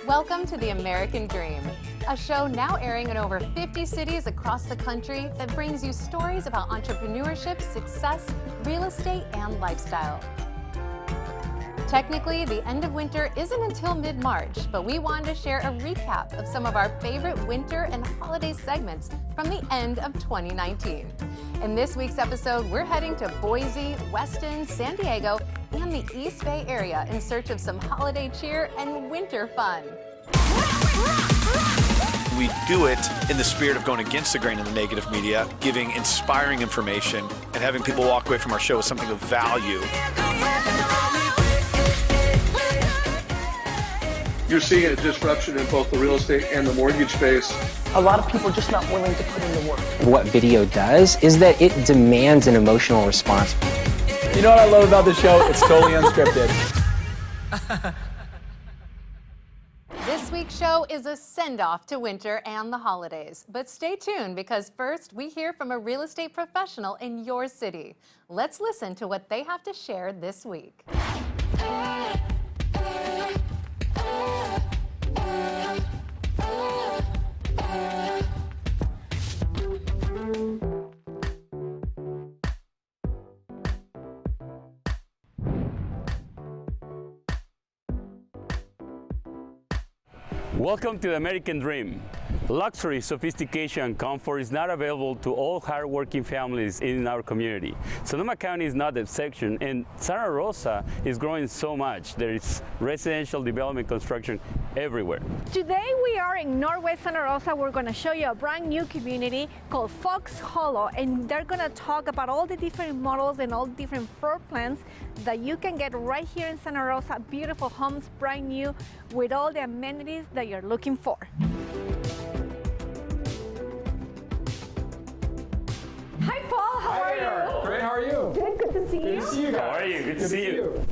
Welcome to The American Dream, a show now airing in over 50 cities across the country that brings you stories about entrepreneurship, success, real estate, and lifestyle. Technically, the end of winter isn't until mid-March, but we wanted to share a recap of some of our favorite winter and holiday segments from the end of 2019. In this week's episode, we're heading to Boise, Weston, San Diego, and the East Bay area in search of some holiday cheer and winter fun. We do it in the spirit of going against the grain of the negative media, giving inspiring information, and having people walk away from our show with something of value. You're seeing a disruption in both the real estate and the mortgage space. A lot of people are just not willing to put in the work. What video does is that it demands an emotional response. You know what I love about the show? It's totally unscripted. This week's show is a send-off to winter and the holidays. But stay tuned, because first we hear from a real estate professional in your city. Let's listen to what they have to share this week. Welcome to the American Dream. Luxury, sophistication, and comfort is not available to all hardworking families in our community. Sonoma County is not the exception, and Santa Rosa is growing so much. There is residential development construction everywhere. Today we are in Northwest Santa Rosa. We're going to show you a brand new community called Fox Hollow, and they're going to talk about all the different models and all the different floor plans that you can get right here in Santa Rosa. Beautiful homes, brand new, with all the amenities that you're looking for. Hi Paul, how are you? Great, how are you? Good to see you. Good to see you guys. How are you? Good to see you.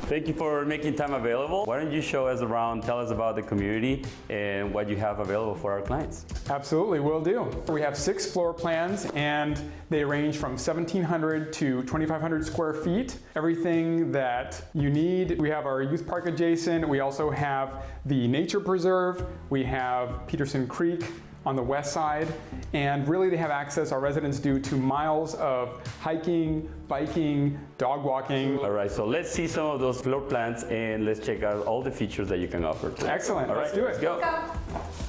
Thank you for making time available. Why don't you show us around, tell us about the community and what you have available for our clients. Absolutely, will do. We have 6 floor plans, and they range from 1,700 to 2,500 square feet. Everything that you need. We have our youth park adjacent. We also have the nature preserve. We have Peterson Creek on the west side, and really they have access, our residents do, to miles of hiking, biking, dog walking. All right, so let's see some of those floor plans and let's check out all the features that you can offer. Excellent, All right, let's do it. Let's go.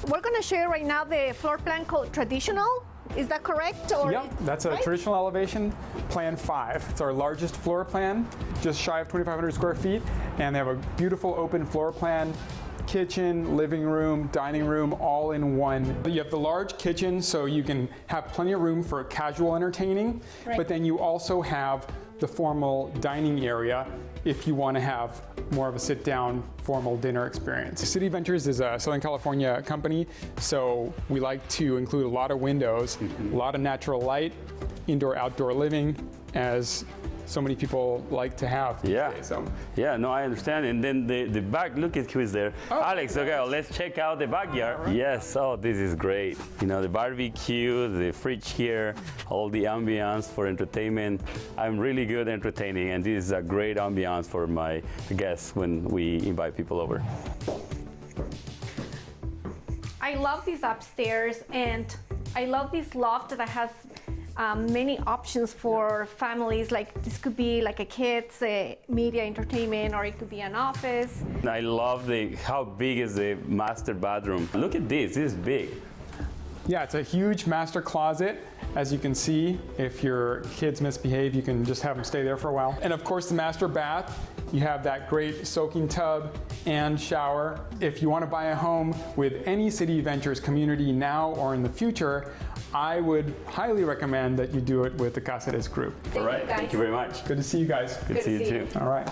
We're going to show you right now the floor plan called Traditional. Is that correct? Or Yep, that's a right? traditional elevation, Plan 5. It's our largest floor plan, just shy of 2,500 square feet, and they have a beautiful open floor plan. Kitchen, living room, dining room, all in one. You have the large kitchen, so you can have plenty of room for casual entertaining, but then you also have the formal dining area if you want to have more of a sit-down formal dinner experience. City Ventures is a Southern California company, so we like to include a lot of windows, a lot of natural light, indoor-outdoor living, as so many people like to have these days, so. Yeah, no, I understand. And then the back, look at who is there. Oh, Alex, okay, well, let's check out the backyard. Right. Yes, oh, this is great. You know, the barbecue, the fridge here, all the ambiance for entertainment. I'm really good at entertaining, and this is a great ambiance for my guests when we invite people over. I love this upstairs, and I love this loft that has many options for families. Like this could be like a kids media entertainment, or it could be an office. I love how big is the master bathroom. Look at this is big. Yeah, it's a huge master closet. As you can see, if your kids misbehave, you can just have them stay there for a while. And of course, the master bath, you have that great soaking tub and shower. If you want to buy a home with any City Ventures community now or in the future, I would highly recommend that you do it with the Caceres group. All right, thank you very much. Good to see you guys. Good to see you too. All right.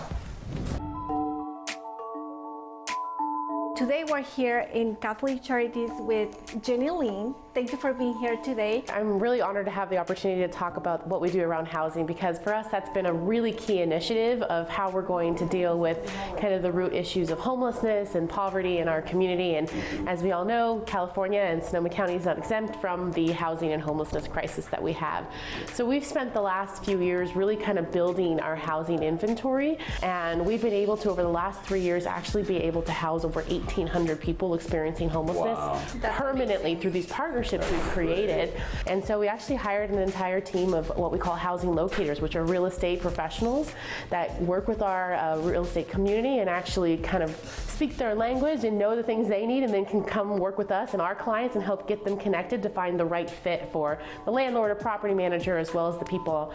Today we're here in Catholic Charities with Jolene. Thank you for being here today. I'm really honored to have the opportunity to talk about what we do around housing, because for us that's been a really key initiative of how we're going to deal with kind of the root issues of homelessness and poverty in our community. And as we all know, California and Sonoma County is not exempt from the housing and homelessness crisis that we have. So we've spent the last few years really kind of building our housing inventory, and we've been able to, over the last 3 years, actually be able to house over 18 1,800 people experiencing homelessness permanently through these partnerships we've created. And so we actually hired an entire team of what we call housing locators, which are real estate professionals that work with our real estate community and actually kind of speak their language and know the things they need, and then can come work with us and our clients and help get them connected to find the right fit for the landlord or property manager, as well as the people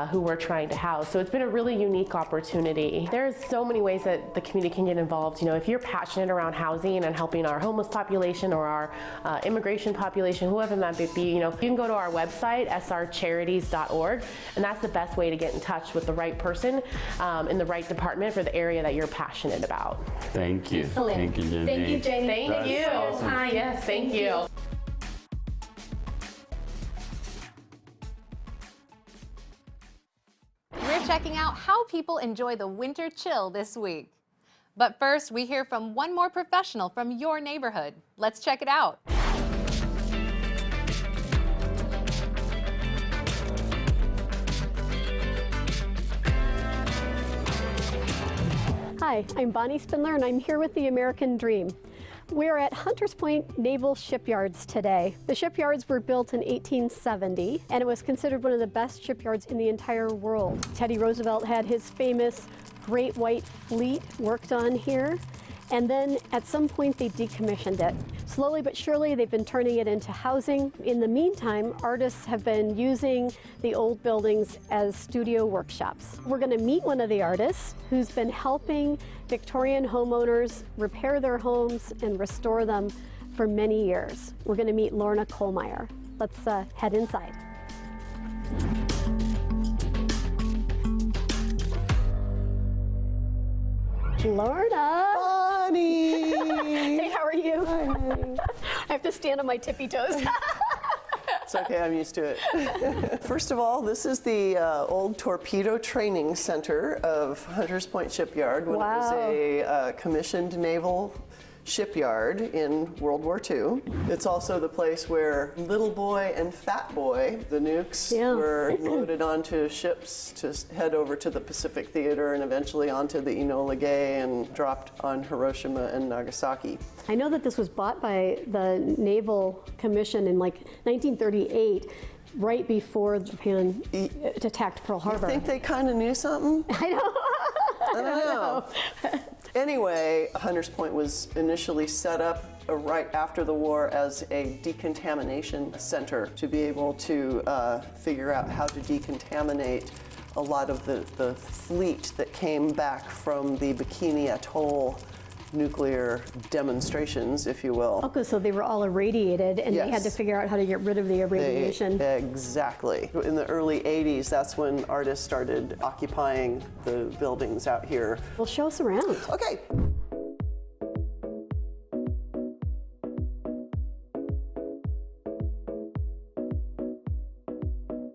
who we're trying to house. So it's been a really unique opportunity. There's so many ways that the community can get involved. You know, if you're passionate around housing and helping our homeless population or our immigration population, whoever that may be, you know, you can go to our website, srcharities.org, and that's the best way to get in touch with the right person in the right department for the area that you're passionate about. Thank you. Excellent. Thank you, Jenny. Thank you, Jenny. Thank you. Awesome. Yes, thank you. We're checking out how people enjoy the winter chill this week. But first, we hear from one more professional from your neighborhood. Let's check it out. Hi, I'm Bonnie Spindler, and I'm here with the American Dream. We're at Hunters Point Naval Shipyards today. The shipyards were built in 1870, and it was considered one of the best shipyards in the entire world. Teddy Roosevelt had his famous Great White Fleet worked on here, and then at some point they decommissioned it. Slowly but surely, they've been turning it into housing. In the meantime, artists have been using the old buildings as studio workshops. We're going to meet one of the artists who's been helping Victorian homeowners repair their homes and restore them for many years. We're going to meet Lorna Kohlmeyer. Let's head inside. Lorna! Bonnie! Hey, how are you? Hi. I have to stand on my tippy toes. It's okay, I'm used to it. First of all, this is the old torpedo training center of Hunters Point Shipyard when it was a commissioned naval shipyard in World War II. It's also the place where Little Boy and Fat Boy, the nukes, were loaded onto ships to head over to the Pacific Theater and eventually onto the Enola Gay and dropped on Hiroshima and Nagasaki. I know that this was bought by the Naval Commission in like 1938, right before Japan attacked Pearl Harbor. I think they kind of knew something. I know. I don't know. Anyway, Hunters Point was initially set up right after the war as a decontamination center to be able to figure out how to decontaminate a lot of the fleet that came back from the Bikini Atoll nuclear demonstrations, if you will. Okay, so they were all irradiated, and they had to figure out how to get rid of the irradiation. Exactly. In the early 80s, that's when artists started occupying the buildings out here. Well, show us around. Okay.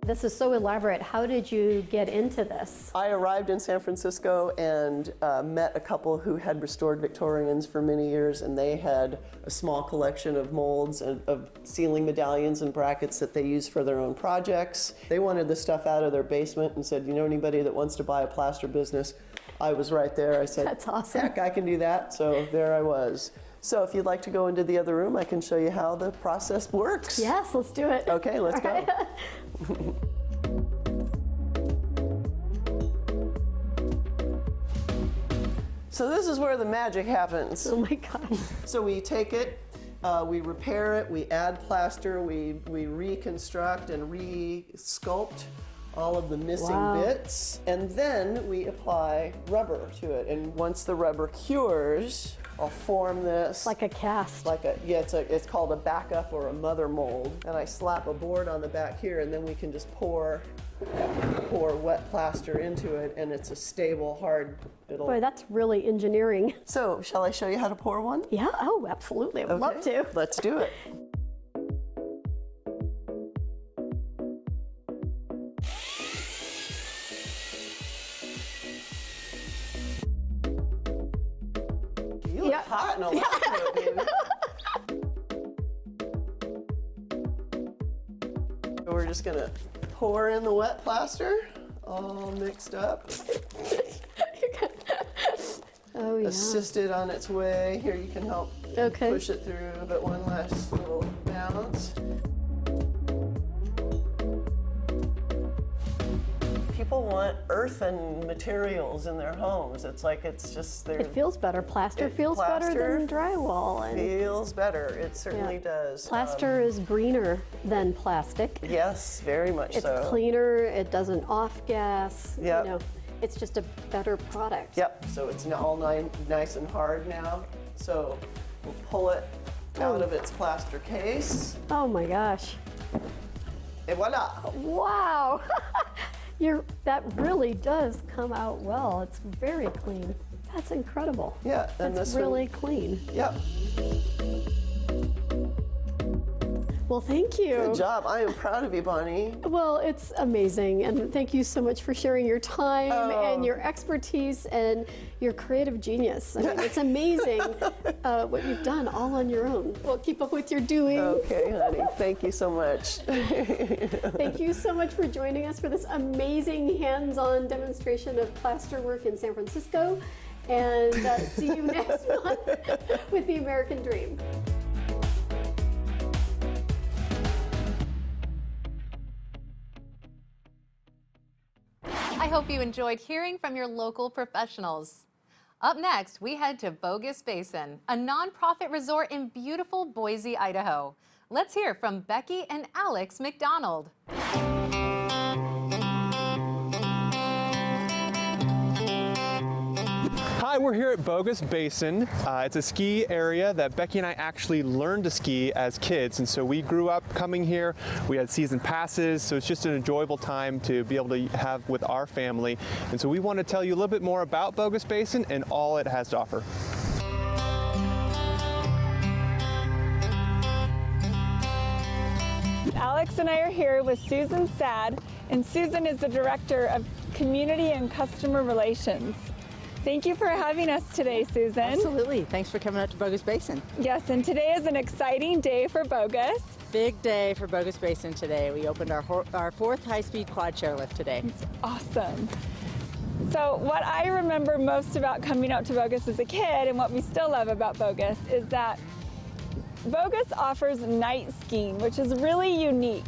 This is so elaborate. How did you get into this? I arrived in San Francisco and met a couple who had restored Victorians for many years, and they had a small collection of molds and of ceiling medallions and brackets that they use for their own projects. They wanted the stuff out of their basement and said, you know anybody that wants to buy a plaster business? I was right there. I said, that's awesome. Heck, I can do that. So there I was. So if you'd like to go into the other room, I can show you how the process works. Yes, let's do it. Okay, let's go. So this is where the magic happens. Oh my God. So we take it, we repair it, we add plaster, we reconstruct and re-sculpt all of the missing bits, and then we apply rubber to it. And once the rubber cures, I'll form this. Like a cast. It's called a backup or a mother mold. And I slap a board on the back here, and then we can just pour wet plaster into it, and it's a stable, hard. Boy, that's really engineering. So, shall I show you how to pour one? Yeah, oh, absolutely. I would love to. Let's do it. You look hot in a lot of it, baby. We're just gonna pour in the wet plaster, all mixed up. assist it on its way. Here you can help push it through, but one last little bounce. People want earthen materials in their homes. It's like it's just It feels better. Plaster feels better than drywall. And feels better. It certainly does. Plaster is greener than plastic. Yes, very much so. It's cleaner. It doesn't off-gas. Yep. You know, it's just a better product. Yep. So it's all nice and hard now. So we'll pull it out of its plaster case. Oh my gosh. Et voila. Wow. That really does come out well. It's very clean. That's incredible. Yeah, and that's this really clean. Yep. Well, thank you. Good job. I am proud of you, Bonnie. Well, it's amazing, and thank you so much for sharing your time and your expertise and your creative genius. I mean, it's amazing what you've done all on your own. Well, keep up with your doing. Okay, honey. Thank you so much. Thank you so much for joining us for this amazing hands-on demonstration of plasterwork in San Francisco. And see you next month with The American Dream. I hope you enjoyed hearing from your local professionals. Up next, we head to Bogus Basin, a nonprofit resort in beautiful Boise, Idaho. Let's hear from Becky and Alex McDonald. Hi, we're here at Bogus Basin. It's a ski area that Becky and I actually learned to ski as kids, and so we grew up coming here. We had season passes, so it's just an enjoyable time to be able to have with our family. And so we want to tell you a little bit more about Bogus Basin and all it has to offer. Alex and I are here with Susan Sad, and Susan is the Director of Community and Customer Relations. Thank you for having us today, Susan. Absolutely. Thanks for coming out to Bogus Basin. Yes, and today is an exciting day for Bogus. Big day for Bogus Basin today. We opened our fourth high-speed quad chairlift today. It's awesome. So what I remember most about coming out to Bogus as a kid, and what we still love about Bogus, is that Bogus offers night skiing, which is really unique.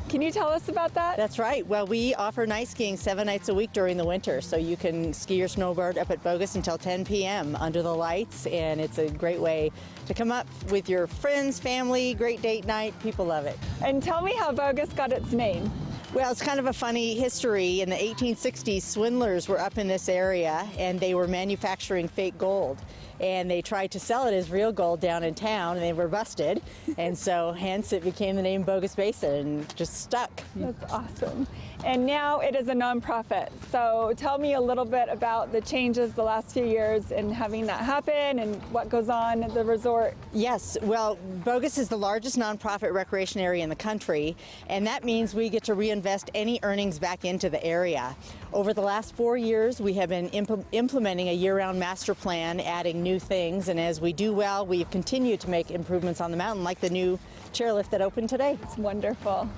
Can you tell us about that? That's right. Well, we offer night skiing 7 nights a week during the winter, so you can ski or snowboard up at Bogus until 10 p.m. under the lights, and it's a great way to come up with your friends, family, great date night. People love it. And tell me how Bogus got its name. Well, it's kind of a funny history. In the 1860s, swindlers were up in this area, and they were manufacturing fake gold. And they tried to sell it as real gold down in town, and they were busted. And so hence it became the name Bogus Basin and just stuck. That's awesome. And now it is a nonprofit. So tell me a little bit about the changes the last few years in having that happen and what goes on at the resort. Yes, well, Bogus is the largest nonprofit recreation area in the country, and that means we get to reinvest any earnings back into the area. Over the last 4 years, we have been implementing a year-round master plan, adding new things, and as we do well, we've continued to make improvements on the mountain, like the new chairlift that opened today. It's wonderful.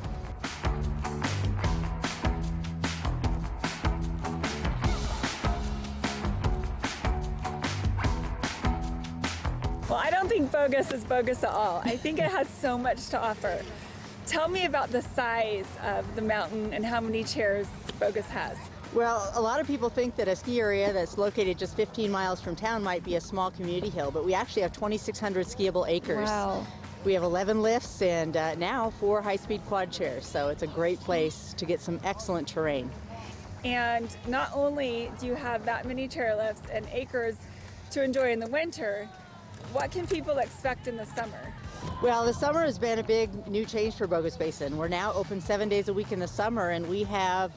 Well, I don't think Bogus is bogus at all. I think it has so much to offer. Tell me about the size of the mountain and how many chairs Bogus has. Well, a lot of people think that a ski area that's located just 15 miles from town might be a small community hill, but we actually have 2,600 skiable acres. Wow. We have 11 lifts and now 4 high-speed quad chairs, so it's a great place to get some excellent terrain. And not only do you have that many chairlifts and acres to enjoy in the winter, what can people expect in the summer? Well, the summer has been a big new change for Bogus Basin. We're now open 7 days a week in the summer, and we have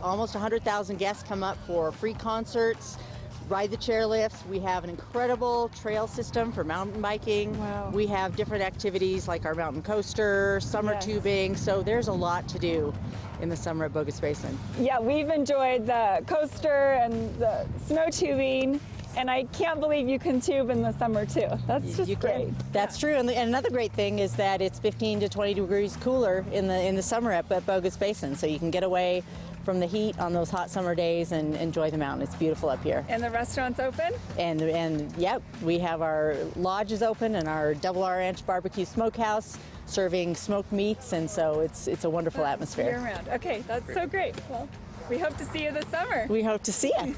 almost 100,000 guests come up for free concerts, ride the chairlifts. We have an incredible trail system for mountain biking. Wow. We have different activities like our mountain coaster, summer tubing, so there's a lot to do in the summer at Bogus Basin. Yeah, we've enjoyed the coaster and the snow tubing, And I can't believe you can tube in the summer too. That's just great. That's true. And another great thing is that it's 15 to 20 degrees cooler in the summer at Bogus Basin, so you can get away from the heat on those hot summer days and enjoy the mountain. It's beautiful up here. And the restaurant's open? And yep, we have our lodges open and our Double R Ranch Barbecue Smokehouse serving smoked meats, and so it's a wonderful atmosphere. Year round. Okay, that's so great. Well, we hope to see you this summer. We hope to see you.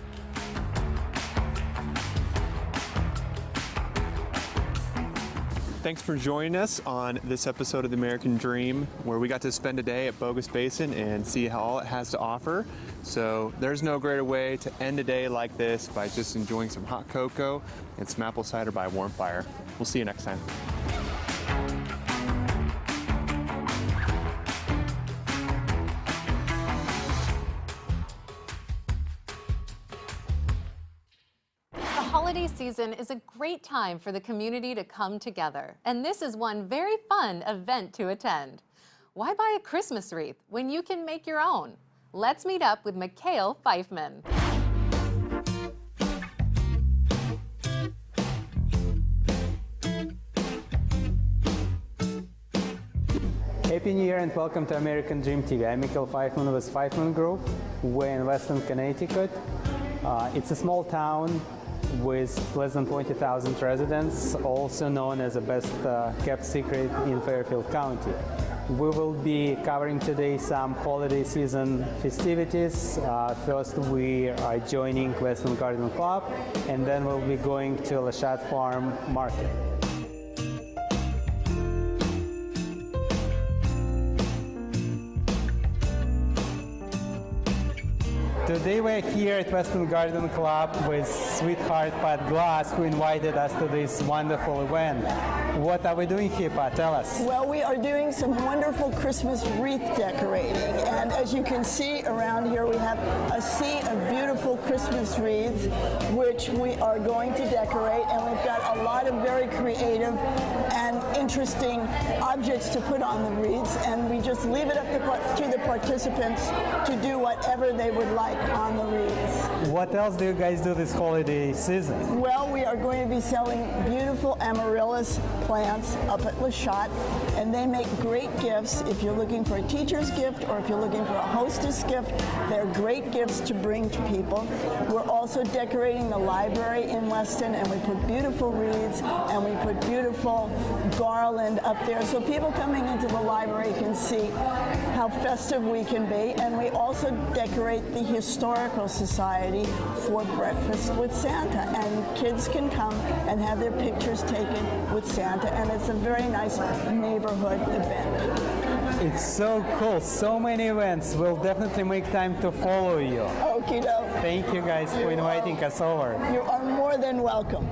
Thanks for joining us on this episode of The American Dream, where we got to spend a day at Bogus Basin and see how all it has to offer. So there's no greater way to end a day like this by just enjoying some hot cocoa and some apple cider by a warm fire. We'll see you next time. Holiday season is a great time for the community to come together, and this is one very fun event to attend. Why buy a Christmas wreath when you can make your own? Let's meet up with Mikhail Pfeifman. Happy New Year and welcome to American Dream TV. I'm Mikhail Pfeifman with Pfeifman Group. We're in Western Connecticut. It's a small town with less than 20,000 residents, also known as the best kept secret in Fairfield County. We will be covering today some holiday season festivities. First, we are joining Western Garden Club, and then we'll be going to Lashat Farm Market. Today we're here at Western Garden Club with Sweetheart Pat Glass, who invited us to this wonderful event. What are we doing here, Pat? Tell us. Well, we are doing some wonderful Christmas wreath decorating. And as you can see around here, we have a sea of beautiful Christmas wreaths, which we are going to decorate. And we've got a lot of very creative and interesting objects to put on the wreaths. And we just leave it up to the participants to do whatever they would like on the wreaths. What else do you guys do this holiday season? Well, we are going to be selling beautiful amaryllis plants up at Lashat, and they make great gifts. If you're looking for a teacher's gift or if you're looking for a hostess gift, they're great gifts to bring to people. We're also decorating the library in Weston, and we put beautiful wreaths and we put beautiful garland up there so people coming into the library can see how festive we can be. And we also decorate the Historical Society for breakfast with Santa, and kids can come and have their pictures taken with Santa, and it's a very nice neighborhood event. It's so cool, so many events. We'll definitely make time to follow you. Okie doke. Thank you guys for inviting us over. You are more than welcome.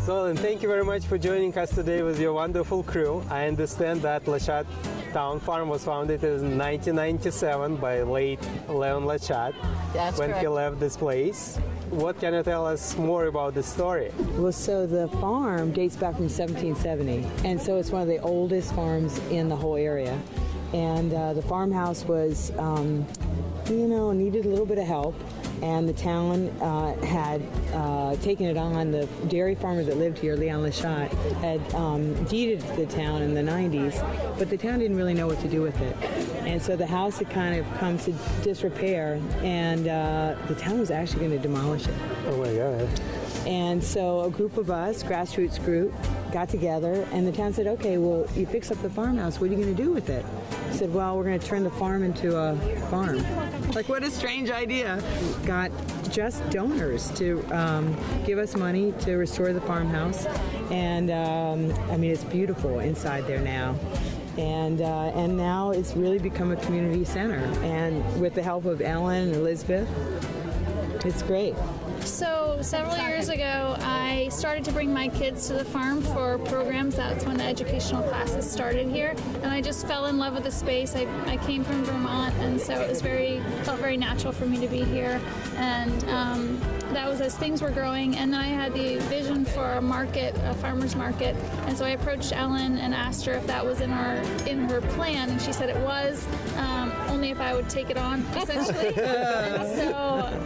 So, and thank you very much for joining us today with your wonderful crew. I understand that Lashat Town Farm was founded in 1997 by late Leon Lashat. That's when correct. he left this place. What can you tell us more about the story? Well, so the farm dates back from 1770, and so it's one of the oldest farms in the whole area. And the farmhouse was, needed a little bit of help, and the town had taken it on. The dairy farmer that lived here, Leon Lashat, had deeded the town in the 90s, but the town didn't really know what to do with it. And so the house had kind of come to disrepair, and the town was actually going to demolish it. Oh my God. And so a group of us, grassroots group, got together, and the town said, okay, well, you fix up the farmhouse, what are you going to do with it? I said, well, we're going to turn the farm into a farm. Like, what a strange idea. Got just donors to give us money to restore the farmhouse, and it's beautiful inside there now. And now it's really become a community center. And with the help of Ellen and Elizabeth, It's great. So several years ago, I started to bring my kids to the farm for programs. That's when the educational classes started here, and I just fell in love with the space. I came from Vermont, and so it was felt very natural for me to be here. And that was as things were growing, and then I had the vision for a market, a farmer's market, and so I approached Ellen and asked her if that was in her plan, and she said it was, only if I would take it on, essentially.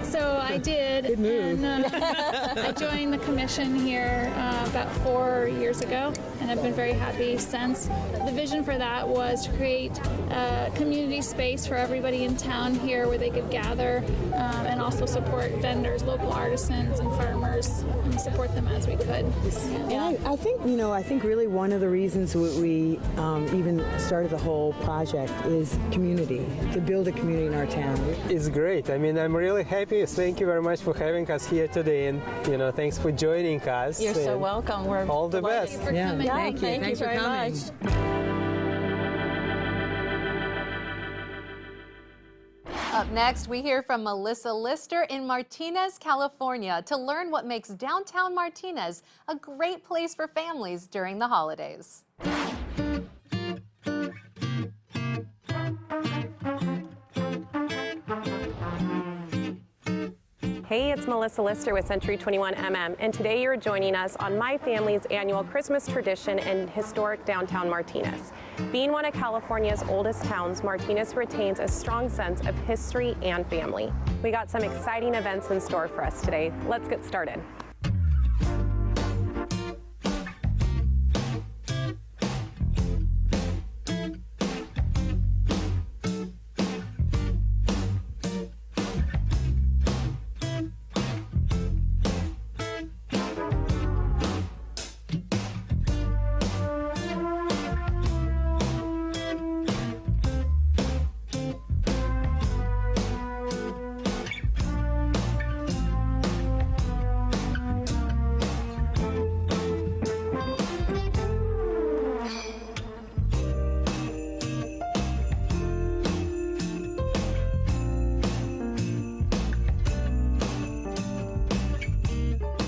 So I did. Good move. And I joined the commission here about 4 years ago, and I've been very happy since. The vision for that was to create a community space for everybody in town here where they could gather and also support vendors, local artisans and farmers, and support them as we could. Yeah. I think really one of the reasons we even started the whole project is community, to build a community in our town. It's great. I mean, I'm really happy. Thank you very much for having us here today, and thanks for joining us. You're so welcome. We're all the best. For coming. Thank you. Thanks very much. Up next, we hear from Melissa Lister in Martinez, California, to learn what makes downtown Martinez a great place for families during the holidays. Hey, it's Melissa Lister with Century 21 MM, and today you're joining us on my family's annual Christmas tradition in historic downtown Martinez. Being one of California's oldest towns, Martinez retains a strong sense of history and family. We got some exciting events in store for us today. Let's get started.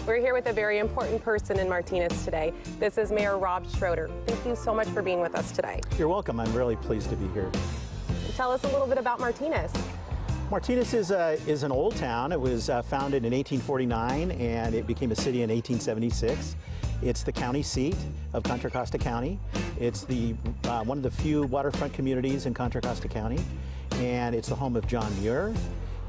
We're here with a very important person in Martinez today. This is Mayor Rob Schroeder. Thank you so much for being with us today. You're welcome. I'm really pleased to be here. Tell us a little bit about Martinez. Martinez is an old town. It was founded in 1849 and it became a city in 1876. It's the county seat of Contra Costa County. It's one of the few waterfront communities in Contra Costa County, and it's the home of John Muir.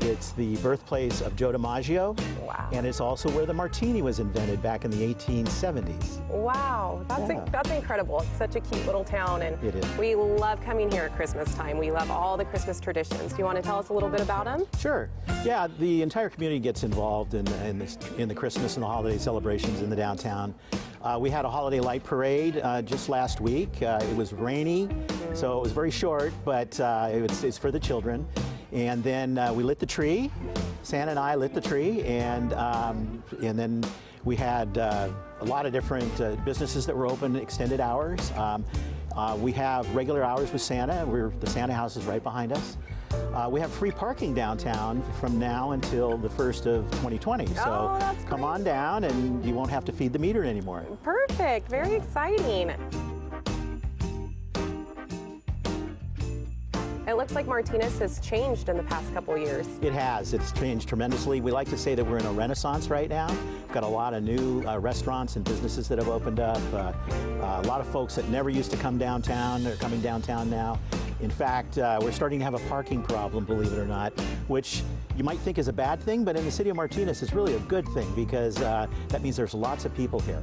It's the birthplace of Joe DiMaggio. Wow. And it's also where the martini was invented back in the 1870s. Wow, that's incredible. It's such a cute little town, and it is. We love coming here at Christmas time. We love all the Christmas traditions. Do you want to tell us a little bit about them? Sure. Yeah, the entire community gets involved in the Christmas and the holiday celebrations in the downtown. We had a holiday light parade just last week. It was rainy, so it was very short, but it's for the children. And then we lit the tree. Santa and I lit the tree, and then we had a lot of different businesses that were open extended hours. We have regular hours with Santa. The Santa house is right behind us. We have free parking downtown from now until the 1st of 2020. So come on down, and you won't have to feed the meter anymore. Perfect. Very exciting. It looks like Martinez has changed in the past couple years. It has. It's changed tremendously. We like to say that we're in a renaissance right now. We've got a lot of new restaurants and businesses that have opened up. A lot of folks that never used to come downtown are coming downtown now. In fact, we're starting to have a parking problem, believe it or not, which you might think is a bad thing, but in the city of Martinez, it's really a good thing because that means there's lots of people here.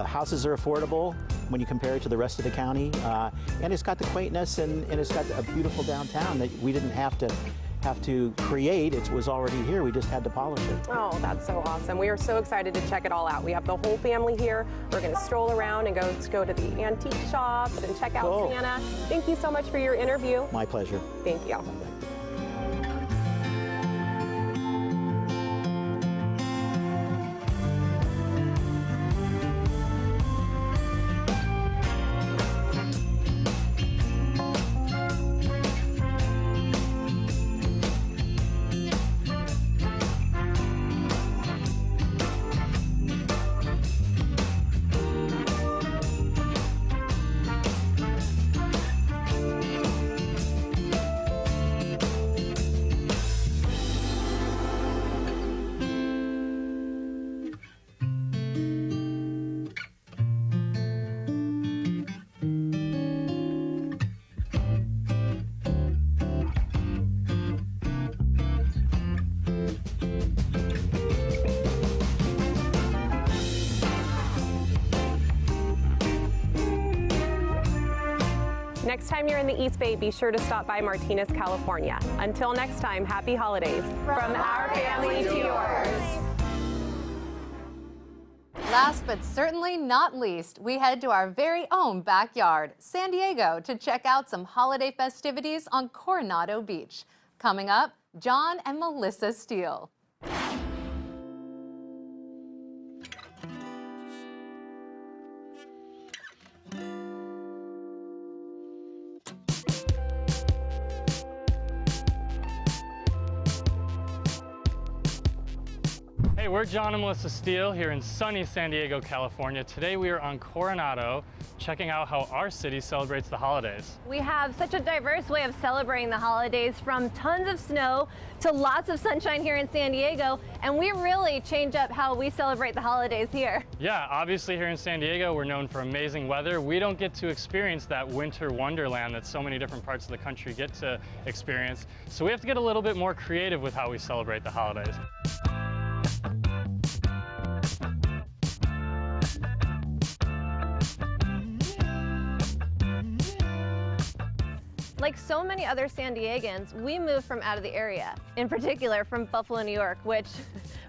Houses are affordable when you compare it to the rest of the county, and it's got the quaintness and it's got a beautiful downtown that we didn't have to create. It was already here. We just had to polish it. Oh, that's so awesome. We are so excited to check it all out. We have the whole family here. We're going to stroll around and go to the antique shops and check out Santa. Thank you so much for your interview. My pleasure. Thank you. Next time you're in the East Bay, be sure to stop by Martinez, California. Until next time, happy holidays. From our family to yours. Last but certainly not least, we head to our very own backyard, San Diego, to check out some holiday festivities on Coronado Beach. Coming up, John and Melissa Steele. Hey, we're John and Melissa Steele here in sunny San Diego, California. Today we are on Coronado, checking out how our city celebrates the holidays. We have such a diverse way of celebrating the holidays, from tons of snow to lots of sunshine here in San Diego, and we really change up how we celebrate the holidays here. Yeah, obviously here in San Diego we're known for amazing weather. We don't get to experience that winter wonderland that so many different parts of the country get to experience, so we have to get a little bit more creative with how we celebrate the holidays. Like so many other San Diegans, we moved from out of the area, in particular from Buffalo, New York, which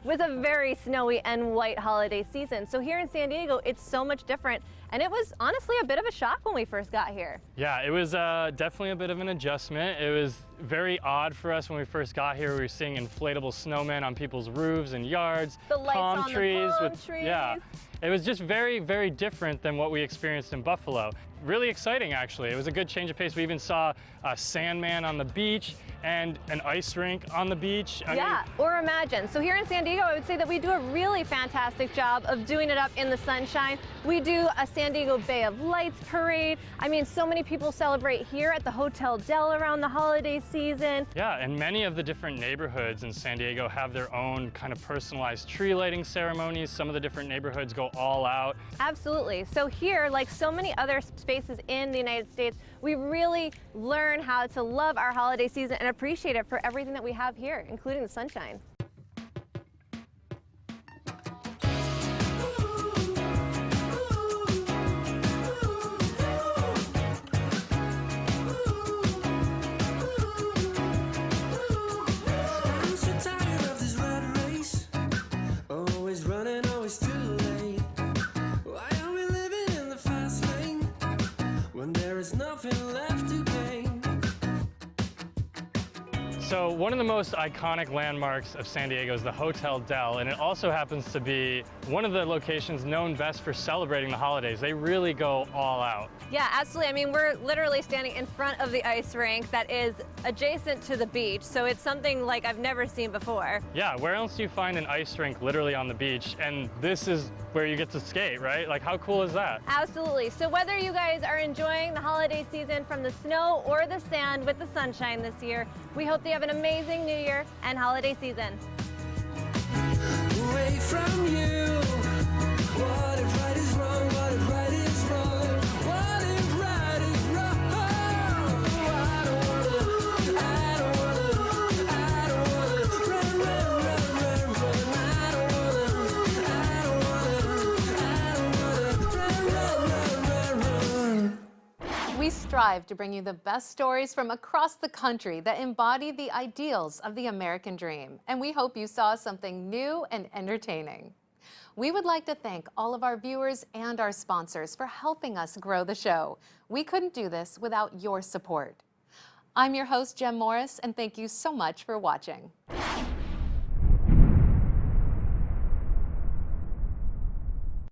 was a very snowy and white holiday season. So here in San Diego, it's so much different, and it was honestly a bit of a shock when we first got here. Yeah, it was definitely a bit of an adjustment. It was very odd for us when we first got here. We were seeing inflatable snowmen on people's roofs and yards, the lights palm on trees the palm trees. Yeah, it was just very, very different than what we experienced in Buffalo. Really exciting, actually. It was a good change of pace. We even saw a Sandman on the beach and an ice rink on the beach. I mean, or imagine. So here in San Diego, I would say that we do a really fantastic job of doing it up in the sunshine. We do a San Diego Bay of Lights parade. I mean, so many people celebrate here at the Hotel Del around the holiday season. Yeah, and many of the different neighborhoods in San Diego have their own kind of personalized tree lighting ceremonies. Some of the different neighborhoods go all out. Absolutely. So here, like so many other spaces in the United States, we really learn how to love our holiday season and appreciate it for everything that we have here, including the sunshine. So one of the most iconic landmarks of San Diego is the Hotel Del, and it also happens to be one of the locations known best for celebrating the holidays. They really go all out. Yeah, absolutely. I mean, we're literally standing in front of the ice rink that is adjacent to the beach, so it's something like I've never seen before. Yeah, where else do you find an ice rink literally on the beach? And this is where you get to skate, right? Like, how cool is that? Absolutely. So whether you guys are enjoying the holiday season from the snow or the sand with the sunshine this year, we hope that you have an amazing New Year and holiday season. Away from you. What if right is wrong? What if right is wrong? What if right is wrong? I don't wanna run, run, run, run. I don't wanna run, run, run. We strive to bring you the best stories from across the country that embody the ideals of the American dream, and we hope you saw something new and entertaining. We would like to thank all of our viewers and our sponsors for helping us grow the show. We couldn't do this without your support. I'm your host, Jem Morris, and thank you so much for watching.